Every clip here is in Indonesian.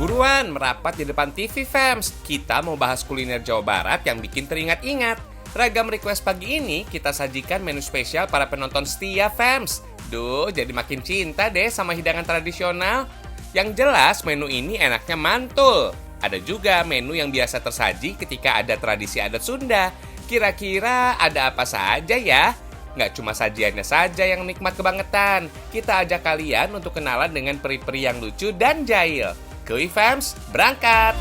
Buruan merapat di depan TV Fams. Kita mau bahas kuliner Jawa Barat yang bikin teringat-ingat. Ragam request pagi ini kita sajikan menu spesial para penonton setia Fams. Duh, jadi makin cinta deh sama hidangan tradisional. Yang jelas menu ini enaknya mantul. Ada juga menu yang biasa tersaji ketika ada tradisi adat Sunda. Kira-kira ada apa saja ya? Nggak cuma sajiannya saja yang nikmat kebangetan. Kita ajak kalian untuk kenalan dengan peri-peri yang lucu dan jahil. Kui Fams, berangkat!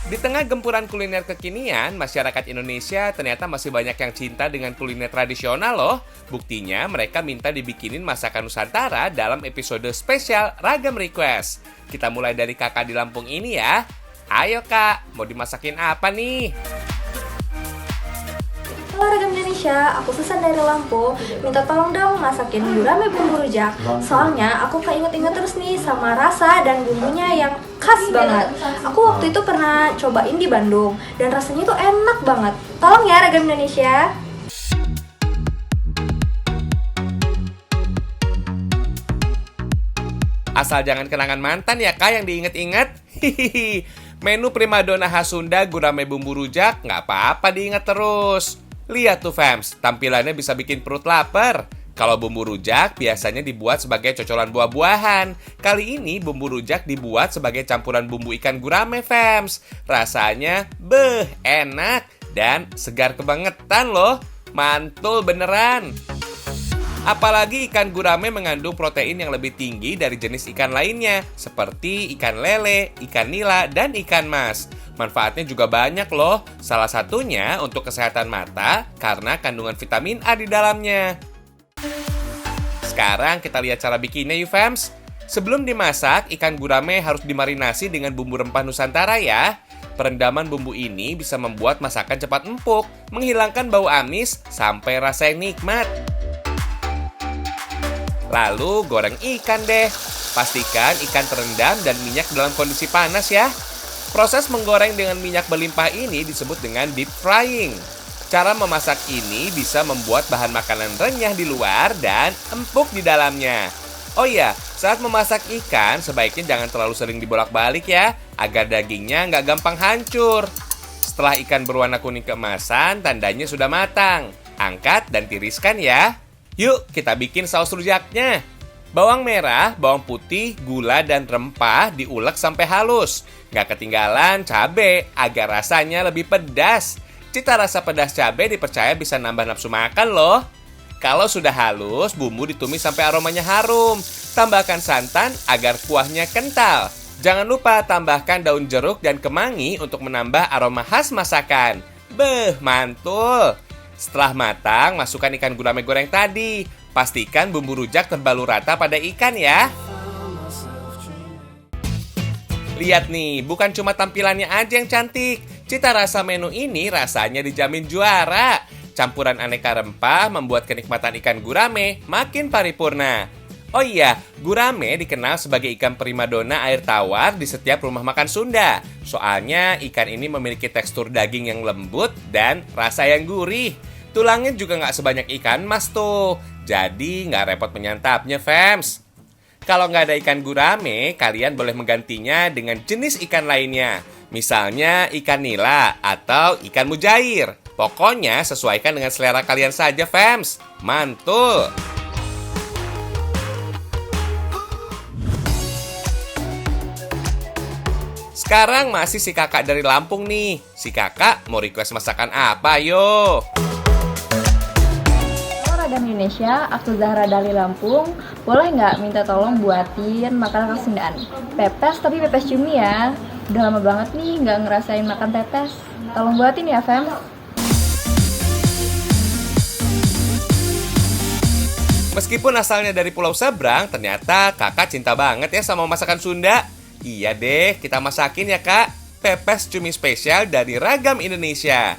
Di tengah gempuran kuliner kekinian, masyarakat Indonesia ternyata masih banyak yang cinta dengan kuliner tradisional loh. Buktinya mereka minta dibikinin masakan Nusantara dalam episode spesial Ragam Request. Kita mulai dari kakak di Lampung ini ya. Ayo kak, mau dimasakin apa nih? Halo Ragam Indonesia, aku Susan dari Lampung. Minta tolong dong masakin gurame bumbu rujak. Soalnya aku keinget-inget terus nih sama rasa dan bumbunya yang khas banget. Aku waktu itu pernah cobain di Bandung dan rasanya tuh enak banget. Tolong ya Ragam Indonesia. Asal jangan kenangan mantan ya kak yang diinget-inget. Hihihi. Menu primadona khas Sunda gurame bumbu rujak nggak apa-apa diingat terus. Lihat tuh Fams, tampilannya bisa bikin perut lapar. Kalau bumbu rujak biasanya dibuat sebagai cocolan buah-buahan. Kali ini bumbu rujak dibuat sebagai campuran bumbu ikan gurame Fams. Rasanya enak dan segar kebangetan loh. Mantul beneran. Apalagi ikan gurame mengandung protein yang lebih tinggi dari jenis ikan lainnya, seperti ikan lele, ikan nila, dan ikan mas. Manfaatnya juga banyak loh, salah satunya untuk kesehatan mata karena kandungan vitamin A di dalamnya. Sekarang kita lihat cara bikinnya yuk Fams. Sebelum dimasak, ikan gurame harus dimarinasi dengan bumbu rempah Nusantara ya. Perendaman bumbu ini bisa membuat masakan cepat empuk, menghilangkan bau amis, sampai rasa yang nikmat. Lalu goreng ikan deh. Pastikan ikan terendam dan minyak dalam kondisi panas ya. Proses menggoreng dengan minyak berlimpah ini disebut dengan deep frying. Cara memasak ini bisa membuat bahan makanan renyah di luar dan empuk di dalamnya. Oh iya, saat memasak ikan sebaiknya jangan terlalu sering dibolak-balik ya, agar dagingnya nggak gampang hancur. Setelah ikan berwarna kuning keemasan, tandanya sudah matang. Angkat dan tiriskan ya. Yuk, kita bikin saus rujaknya. Bawang merah, bawang putih, gula, dan rempah diulek sampai halus. Nggak ketinggalan cabai, agar rasanya lebih pedas. Cita rasa pedas cabai dipercaya bisa nambah nafsu makan loh. Kalau sudah halus, bumbu ditumis sampai aromanya harum. Tambahkan santan agar kuahnya kental. Jangan lupa tambahkan daun jeruk dan kemangi untuk menambah aroma khas masakan. Mantul! Setelah matang, masukkan ikan gurame goreng tadi. Pastikan bumbu rujak terbalur rata pada ikan ya. Lihat nih, bukan cuma tampilannya aja yang cantik. Cita rasa menu ini rasanya dijamin juara. Campuran aneka rempah membuat kenikmatan ikan gurame makin paripurna. Oh iya, gurame dikenal sebagai ikan primadona air tawar di setiap rumah makan Sunda. Soalnya ikan ini memiliki tekstur daging yang lembut dan rasa yang gurih. Tulangnya juga nggak sebanyak ikan mas tuh. Jadi nggak repot menyantapnya Fams. Kalau nggak ada ikan gurame, kalian boleh menggantinya dengan jenis ikan lainnya. Misalnya ikan nila atau ikan mujair. Pokoknya sesuaikan dengan selera kalian saja Fams. Mantul! Sekarang masih si kakak dari Lampung nih. Si kakak mau request masakan apa yo? Halo Ragam Indonesia, aku Zahra dari Lampung. Boleh nggak minta tolong buatin makanan khas Sundaan? Pepes, tapi pepes cumi ya. Udah lama banget nih nggak ngerasain makan pepes. Tolong buatin ya, Fem. Meskipun asalnya dari Pulau Seberang, ternyata kakak cinta banget ya sama masakan Sunda. Iya deh, kita masakin ya kak. Pepes cumi spesial dari Ragam Indonesia.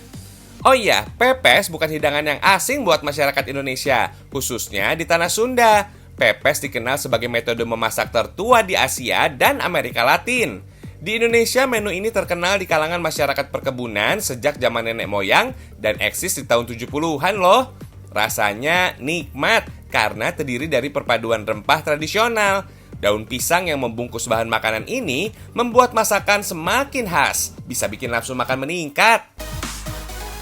Oh iya, pepes bukan hidangan yang asing buat masyarakat Indonesia, khususnya di tanah Sunda. Pepes dikenal sebagai metode memasak tertua di Asia dan Amerika Latin. Di Indonesia, menu ini terkenal di kalangan masyarakat perkebunan sejak zaman nenek moyang dan eksis di tahun 70-an loh. Rasanya nikmat karena terdiri dari perpaduan rempah tradisional. Daun pisang yang membungkus bahan makanan ini membuat masakan semakin khas, bisa bikin nafsu makan meningkat.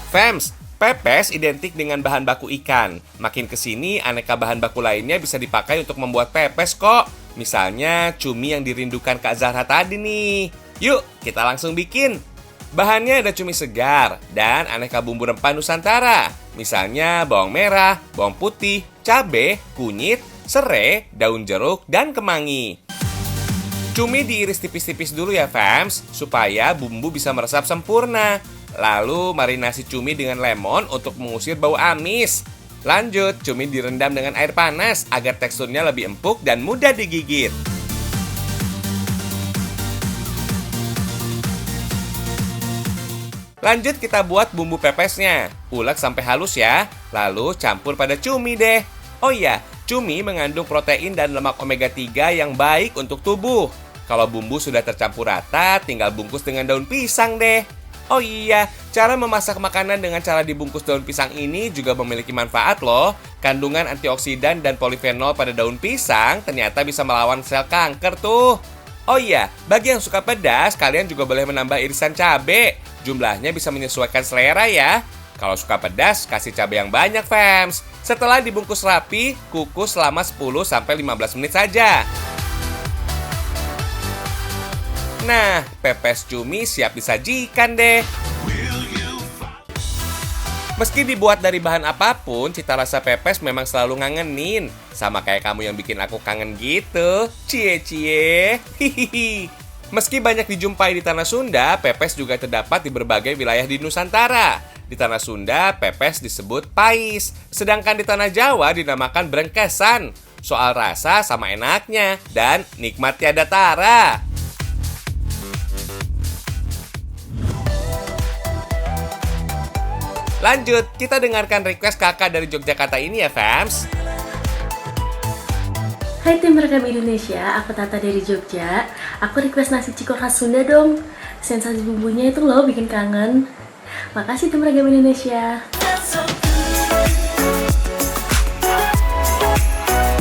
Fams, pepes identik dengan bahan baku ikan. Makin kesini, aneka bahan baku lainnya bisa dipakai untuk membuat pepes kok. Misalnya cumi yang dirindukan Kak Zahra tadi nih. Yuk, kita langsung bikin. Bahannya ada cumi segar dan aneka bumbu rempah Nusantara. Misalnya bawang merah, bawang putih, cabai, kunyit, serai, daun jeruk, dan kemangi. Cumi diiris tipis-tipis dulu ya fams, supaya bumbu bisa meresap sempurna. Lalu marinasi cumi dengan lemon untuk mengusir bau amis. Lanjut, cumi direndam dengan air panas agar teksturnya lebih empuk dan mudah digigit. Lanjut kita buat bumbu pepesnya. Ulek sampai halus ya, lalu campur pada cumi deh. Oh iya, cumi mengandung protein dan lemak omega 3 yang baik untuk tubuh. Kalau bumbu sudah tercampur rata, tinggal bungkus dengan daun pisang deh. Oh iya, cara memasak makanan dengan cara dibungkus daun pisang ini juga memiliki manfaat loh. Kandungan antioksidan dan polifenol pada daun pisang ternyata bisa melawan sel kanker tuh. Oh iya, bagi yang suka pedas, kalian juga boleh menambah irisan cabai. Jumlahnya bisa menyesuaikan selera ya. Kalau suka pedas, kasih cabai yang banyak fams. Setelah dibungkus rapi, kukus selama 10-15 menit saja. Nah, pepes cumi siap disajikan deh. Meski dibuat dari bahan apapun, cita rasa pepes memang selalu ngangenin. Sama kayak kamu yang bikin aku kangen gitu. Cie-cie. Hihihi. Meski banyak dijumpai di Tanah Sunda, pepes juga terdapat di berbagai wilayah di Nusantara. Di Tanah Sunda, pepes disebut pais. Sedangkan di Tanah Jawa dinamakan brengkesan. Soal rasa sama enaknya, dan nikmat tiada tara. Lanjut, kita dengarkan request kakak dari Yogyakarta ini ya, fams. Hai tim Merekam Indonesia, aku Tata dari Jogja. Aku request nasi cikur khas Sunda dong. Sensasi bumbunya itu loh bikin kangen. Makasih tim Merekam Indonesia.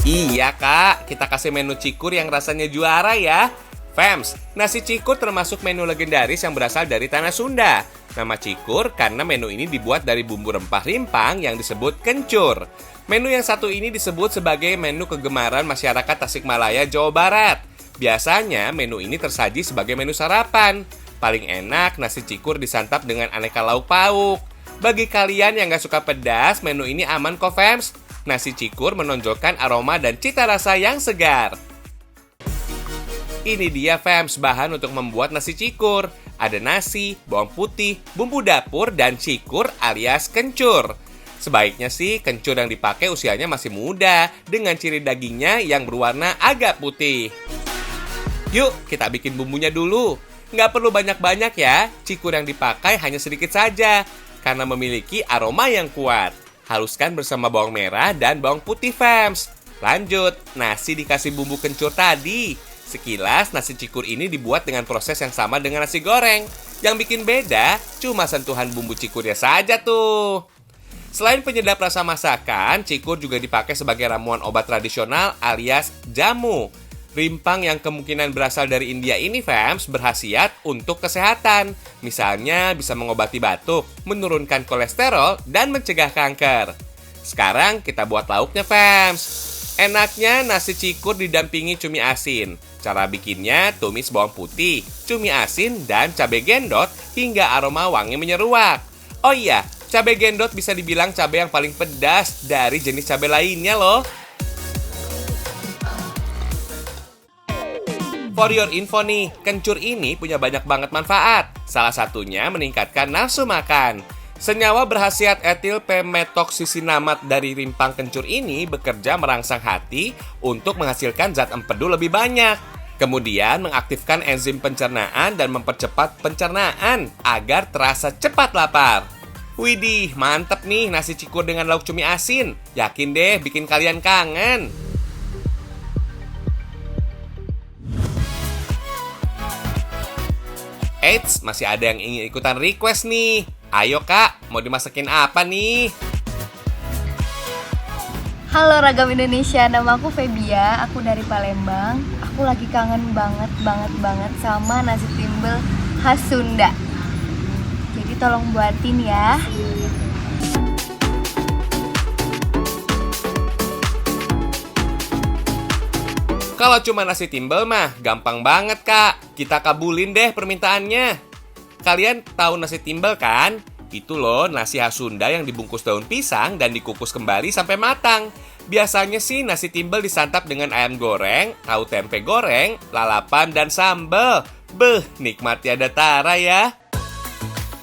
Iya kak, kita kasih menu cikur yang rasanya juara ya. Fams, nasi cikur termasuk menu legendaris yang berasal dari Tanah Sunda. Nama cikur karena menu ini dibuat dari bumbu rempah rimpang yang disebut kencur. Menu yang satu ini disebut sebagai menu kegemaran masyarakat Tasikmalaya, Jawa Barat. Biasanya menu ini tersaji sebagai menu sarapan. Paling enak nasi cikur disantap dengan aneka lauk pauk. Bagi kalian yang gak suka pedas, menu ini aman kok fams. Nasi cikur menonjolkan aroma dan cita rasa yang segar. Ini dia fams bahan untuk membuat nasi cikur. Ada nasi, bawang putih, bumbu dapur, dan cikur alias kencur. Sebaiknya sih kencur yang dipakai usianya masih muda dengan ciri dagingnya yang berwarna agak putih. Yuk kita bikin bumbunya dulu. Nggak perlu banyak-banyak ya, cikur yang dipakai hanya sedikit saja karena memiliki aroma yang kuat. Haluskan bersama bawang merah dan bawang putih fams. Lanjut, nasi dikasih bumbu kencur tadi. Sekilas, nasi cikur ini dibuat dengan proses yang sama dengan nasi goreng. Yang bikin beda, cuma sentuhan bumbu cikurnya saja tuh. Selain penyedap rasa masakan, cikur juga dipakai sebagai ramuan obat tradisional alias jamu. Rimpang yang kemungkinan berasal dari India ini, fams, berkhasiat untuk kesehatan. Misalnya bisa mengobati batuk, menurunkan kolesterol, dan mencegah kanker. Sekarang kita buat lauknya, fams. Enaknya nasi cikur didampingi cumi asin. Cara bikinnya tumis bawang putih, cumi asin, dan cabai gendot hingga aroma wangi menyeruak. Oh iya, cabai gendot bisa dibilang cabai yang paling pedas dari jenis cabai lainnya loh. For your info nih, kencur ini punya banyak banget manfaat. Salah satunya meningkatkan nafsu makan. Senyawa berkhasiat etil pemetoksisinamat dari rimpang kencur ini bekerja merangsang hati untuk menghasilkan zat empedu lebih banyak. Kemudian mengaktifkan enzim pencernaan dan mempercepat pencernaan agar terasa cepat lapar. Widih, mantep nih nasi cikur dengan lauk cumi asin. Yakin deh bikin kalian kangen. Eits, masih ada yang ingin ikutan request nih. Ayo kak, mau dimasakin apa nih? Halo Ragam Indonesia, nama aku Febia, aku dari Palembang. Aku lagi kangen banget sama nasi timbel khas Sunda. Jadi tolong buatin ya. Kalau cuma nasi timbel mah, gampang banget kak. Kita kabulin deh permintaannya. Kalian tahu nasi timbel kan? Itu loh nasi khas Sunda yang dibungkus daun pisang dan dikukus kembali sampai matang. Biasanya sih nasi timbel disantap dengan ayam goreng, tahu tempe goreng, lalapan, dan sambal. Beh, nikmat tiada tara ya.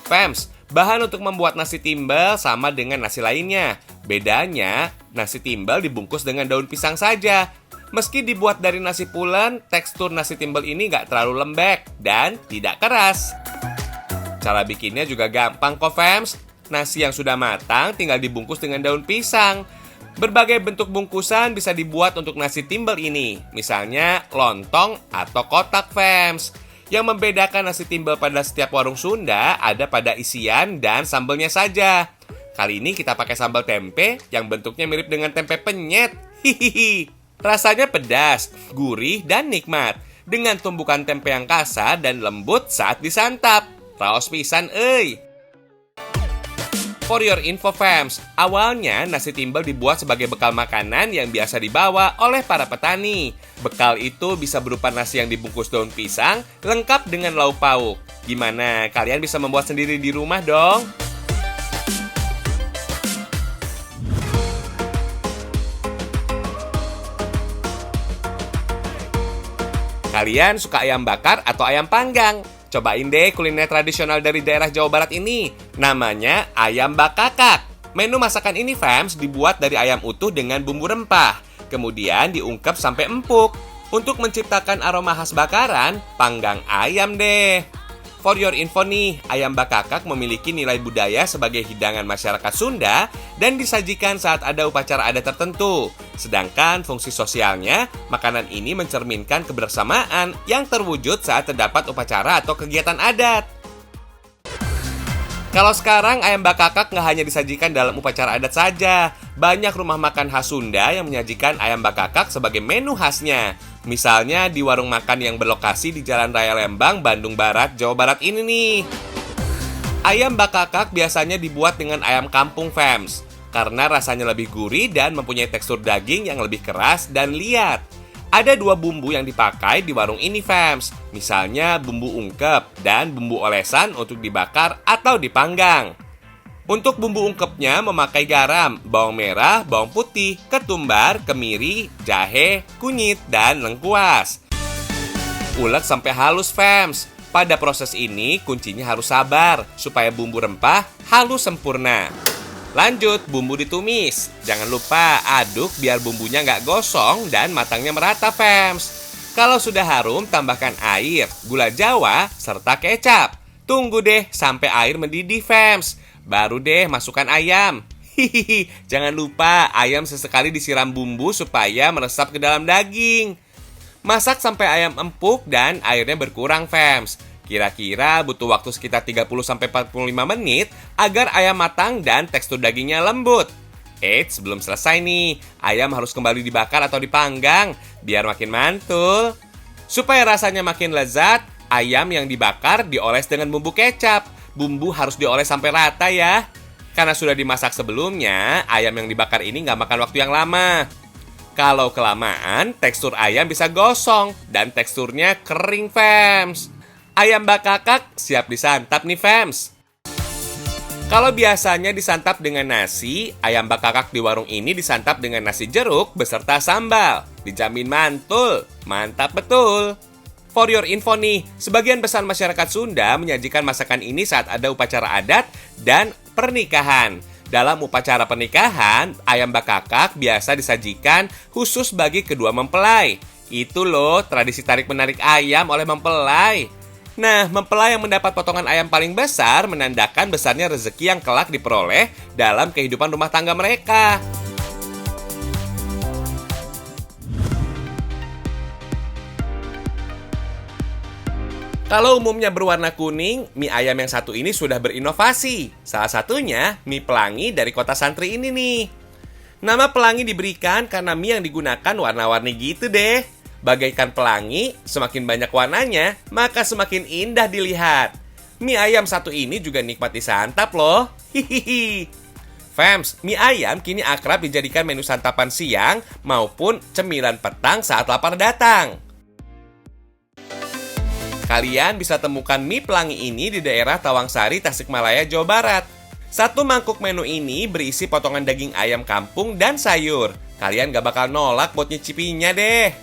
Fams, bahan untuk membuat nasi timbel sama dengan nasi lainnya. Bedanya, nasi timbel dibungkus dengan daun pisang saja. Meski dibuat dari nasi pulen, tekstur nasi timbel ini nggak terlalu lembek dan tidak keras. Cara bikinnya juga gampang kok, Fams. Nasi yang sudah matang tinggal dibungkus dengan daun pisang. Berbagai bentuk bungkusan bisa dibuat untuk nasi timbel ini. Misalnya lontong atau kotak, Fams. Yang membedakan nasi timbel pada setiap warung Sunda ada pada isian dan sambelnya saja. Kali ini kita pakai sambal tempe yang bentuknya mirip dengan tempe penyet. Hihihi. Rasanya pedas, gurih, dan nikmat. Dengan tumbukan tempe yang kasar dan lembut saat disantap. Raos pisan, euy. For your info, fams, awalnya nasi timbel dibuat sebagai bekal makanan yang biasa dibawa oleh para petani. Bekal itu bisa berupa nasi yang dibungkus daun pisang, lengkap dengan lauk pauk. Gimana, kalian bisa membuat sendiri di rumah dong? Kalian suka ayam bakar atau ayam panggang? Cobain deh kuliner tradisional dari daerah Jawa Barat ini. Namanya ayam bakakak. Menu masakan ini, fams, dibuat dari ayam utuh dengan bumbu rempah. Kemudian diungkep sampai empuk. Untuk menciptakan aroma khas bakaran, panggang ayam deh. For your info nih, ayam bakakak memiliki nilai budaya sebagai hidangan masyarakat Sunda dan disajikan saat ada upacara adat tertentu. Sedangkan fungsi sosialnya, makanan ini mencerminkan kebersamaan yang terwujud saat terdapat upacara atau kegiatan adat. Kalau sekarang ayam bakakak nggak hanya disajikan dalam upacara adat saja. Banyak rumah makan khas Sunda yang menyajikan ayam bakakak sebagai menu khasnya. Misalnya di warung makan yang berlokasi di Jalan Raya Lembang, Bandung Barat, Jawa Barat ini nih. Ayam bakakak biasanya dibuat dengan ayam kampung, fams. Karena rasanya lebih gurih dan mempunyai tekstur daging yang lebih keras dan liat. Ada 2 bumbu yang dipakai di warung ini, fams. Misalnya bumbu ungkep dan bumbu olesan untuk dibakar atau dipanggang. Untuk bumbu ungkepnya memakai garam, bawang merah, bawang putih, ketumbar, kemiri, jahe, kunyit, dan lengkuas. Ulek sampai halus, fams. Pada proses ini kuncinya harus sabar supaya bumbu rempah halus sempurna. Lanjut, bumbu ditumis. Jangan lupa aduk biar bumbunya nggak gosong dan matangnya merata, fams. Kalau sudah harum, tambahkan air, gula jawa, serta kecap. Tunggu deh sampai air mendidih, fams. Baru deh masukkan ayam. Hihihi, jangan lupa ayam sesekali disiram bumbu supaya meresap ke dalam daging. Masak sampai ayam empuk dan airnya berkurang, fams. Kira-kira butuh waktu sekitar 30-45 menit agar ayam matang dan tekstur dagingnya lembut. Eits, sebelum selesai nih, ayam harus kembali dibakar atau dipanggang biar makin mantul. Supaya rasanya makin lezat, ayam yang dibakar dioles dengan bumbu kecap. Bumbu harus dioles sampai rata ya. Karena sudah dimasak sebelumnya, ayam yang dibakar ini nggak makan waktu yang lama. Kalau kelamaan, tekstur ayam bisa gosong dan teksturnya kering, fams. Ayam bakakak siap disantap nih, fams. Kalau biasanya disantap dengan nasi, ayam bakakak di warung ini disantap dengan nasi jeruk beserta sambal. Dijamin mantul, mantap betul. For your info nih, sebagian besar masyarakat Sunda menyajikan masakan ini saat ada upacara adat dan pernikahan. Dalam upacara pernikahan, ayam bakakak biasa disajikan khusus bagi kedua mempelai. Itu loh tradisi tarik-menarik ayam oleh mempelai. Nah, mempelai yang mendapat potongan ayam paling besar menandakan besarnya rezeki yang kelak diperoleh dalam kehidupan rumah tangga mereka. Kalau umumnya berwarna kuning, mie ayam yang satu ini sudah berinovasi. Salah satunya mie pelangi dari kota santri ini nih. Nama pelangi diberikan karena mie yang digunakan warna-warni gitu deh. Bagaikan pelangi, semakin banyak warnanya, maka semakin indah dilihat. Mie ayam satu ini juga nikmat disantap loh. Hihihi. Fams, mie ayam kini akrab dijadikan menu santapan siang maupun cemilan petang saat lapar datang. Kalian bisa temukan mie pelangi ini di daerah Tawangsari, Tasikmalaya, Jawa Barat. Satu mangkuk menu ini berisi potongan daging ayam kampung dan sayur. Kalian gak bakal nolak buat nyicipinya deh.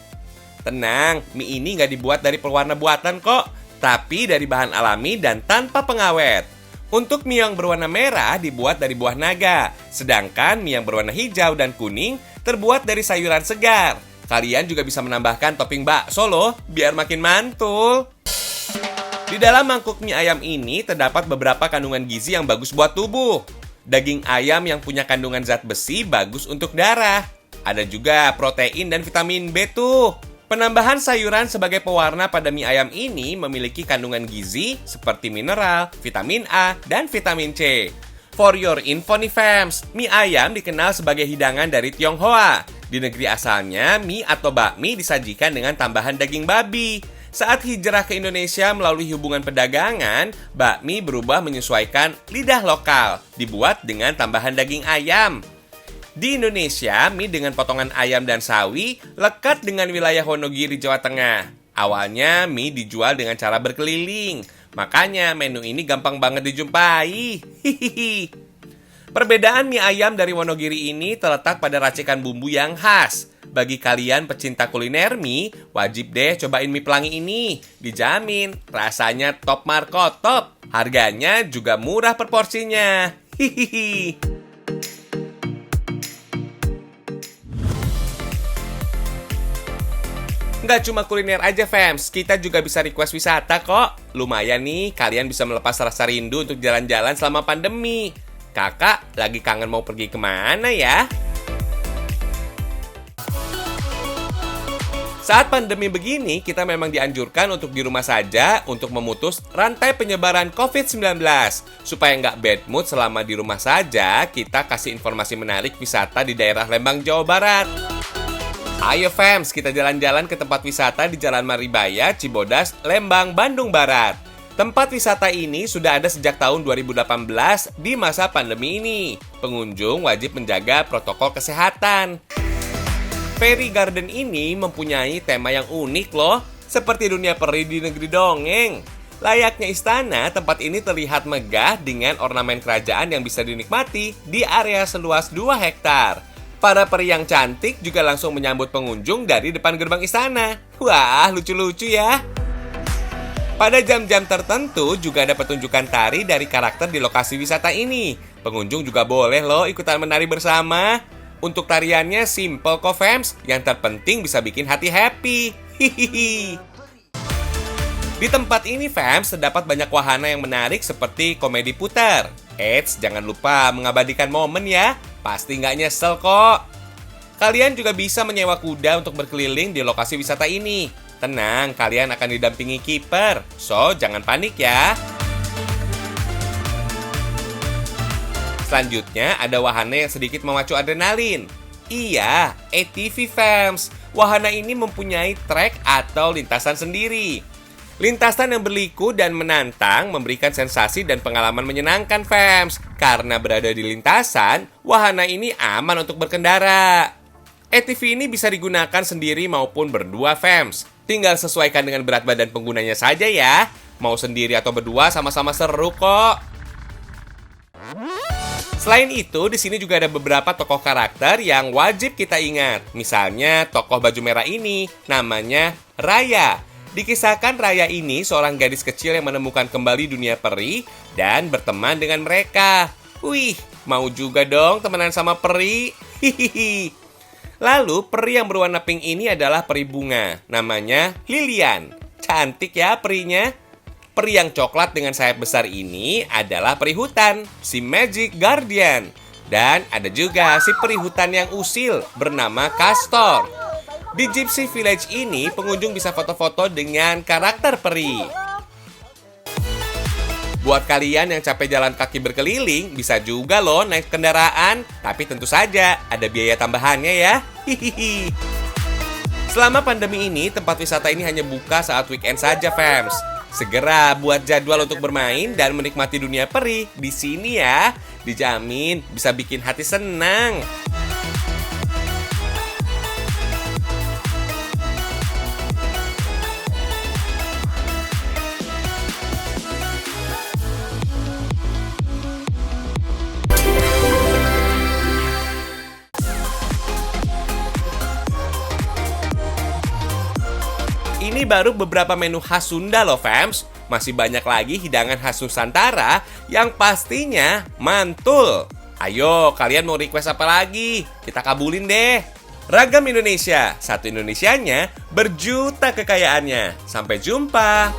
Tenang, mie ini gak dibuat dari pewarna buatan kok, tapi dari bahan alami dan tanpa pengawet. Untuk mie yang berwarna merah dibuat dari buah naga, sedangkan mie yang berwarna hijau dan kuning terbuat dari sayuran segar. Kalian juga bisa menambahkan topping bakso loh, biar makin mantul. Di dalam mangkuk mie ayam ini terdapat beberapa kandungan gizi yang bagus buat tubuh. Daging ayam yang punya kandungan zat besi bagus untuk darah. Ada juga protein dan vitamin B tuh. Penambahan sayuran sebagai pewarna pada mie ayam ini memiliki kandungan gizi seperti mineral, vitamin A, dan vitamin C. For your info nih fams, mie ayam dikenal sebagai hidangan dari Tionghoa. Di negeri asalnya, mie atau bakmi disajikan dengan tambahan daging babi. Saat hijrah ke Indonesia melalui hubungan perdagangan, bakmi berubah menyesuaikan lidah lokal, dibuat dengan tambahan daging ayam. Di Indonesia, mie dengan potongan ayam dan sawi lekat dengan wilayah Wonogiri, Jawa Tengah. Awalnya, mie dijual dengan cara berkeliling. Makanya, menu ini gampang banget dijumpai. Hihihi. Perbedaan mie ayam dari Wonogiri ini terletak pada racikan bumbu yang khas. Bagi kalian pecinta kuliner mie, wajib deh cobain mie pelangi ini. Dijamin, rasanya top markotop. Harganya juga murah per porsinya. Hihihi. Nggak cuma kuliner aja fams, kita juga bisa request wisata kok. Lumayan nih, kalian bisa melepas rasa rindu untuk jalan-jalan selama pandemi. Kakak lagi kangen mau pergi kemana ya? Saat pandemi begini, kita memang dianjurkan untuk di rumah saja untuk memutus rantai penyebaran COVID-19. Supaya nggak bad mood selama di rumah saja, kita kasih informasi menarik wisata di daerah Lembang, Jawa Barat. Ayo fams, kita jalan-jalan ke tempat wisata di Jalan Maribaya, Cibodas, Lembang, Bandung Barat. Tempat wisata ini sudah ada sejak tahun 2018 di masa pandemi ini. Pengunjung wajib menjaga protokol kesehatan. Fairy Garden ini mempunyai tema yang unik loh, seperti dunia peri di negeri dongeng. Layaknya istana, tempat ini terlihat megah dengan ornamen kerajaan yang bisa dinikmati di area seluas 2 hektar. Para peri yang cantik juga langsung menyambut pengunjung dari depan gerbang istana. Wah, lucu-lucu ya. Pada jam-jam tertentu juga ada pertunjukan tari dari karakter di lokasi wisata ini. Pengunjung juga boleh loh ikutan menari bersama. Untuk tariannya simple kok fams, yang terpenting bisa bikin hati happy. Hihihi. Di tempat ini fams terdapat banyak wahana yang menarik seperti komedi putar. Eits, jangan lupa mengabadikan momen ya, pasti nggak nyesel kok. Kalian juga bisa menyewa kuda untuk berkeliling di lokasi wisata ini. Tenang, kalian akan didampingi kiper, so jangan panik ya. Selanjutnya ada wahana yang sedikit memacu adrenalin. Iya, ATV fams. Wahana ini mempunyai trek atau lintasan sendiri. Lintasan yang berliku dan menantang memberikan sensasi dan pengalaman menyenangkan fams. Karena berada di lintasan, wahana ini aman untuk berkendara. ATV ini bisa digunakan sendiri maupun berdua fams. Tinggal sesuaikan dengan berat badan penggunanya saja ya. Mau sendiri atau berdua sama-sama seru kok. Selain itu, di sini juga ada beberapa tokoh karakter yang wajib kita ingat. Misalnya, tokoh baju merah ini, namanya Raya. Dikisahkan Raya ini seorang gadis kecil yang menemukan kembali dunia peri dan berteman dengan mereka. Wih, mau juga dong temenan sama peri. Hihihi. Lalu, peri yang berwarna pink ini adalah peri bunga. Namanya Lilian. Cantik ya perinya. Peri yang coklat dengan sayap besar ini adalah peri hutan, si Magic Guardian. Dan ada juga si peri hutan yang usil bernama Castor. Di Gypsy Village ini, pengunjung bisa foto-foto dengan karakter peri. Buat kalian yang capek jalan kaki berkeliling, bisa juga loh naik kendaraan. Tapi tentu saja ada biaya tambahannya ya. Hihihi. Selama pandemi ini, tempat wisata ini hanya buka saat weekend saja, fams. Segera buat jadwal untuk bermain dan menikmati dunia peri di sini ya. Dijamin bisa bikin hati senang. Ini baru beberapa menu khas Sunda loh, fams. Masih banyak lagi hidangan khas Nusantara yang pastinya mantul. Ayo, kalian mau request apa lagi? Kita kabulin deh. Ragam Indonesia, satu Indonesianya, berjuta kekayaannya. Sampai jumpa.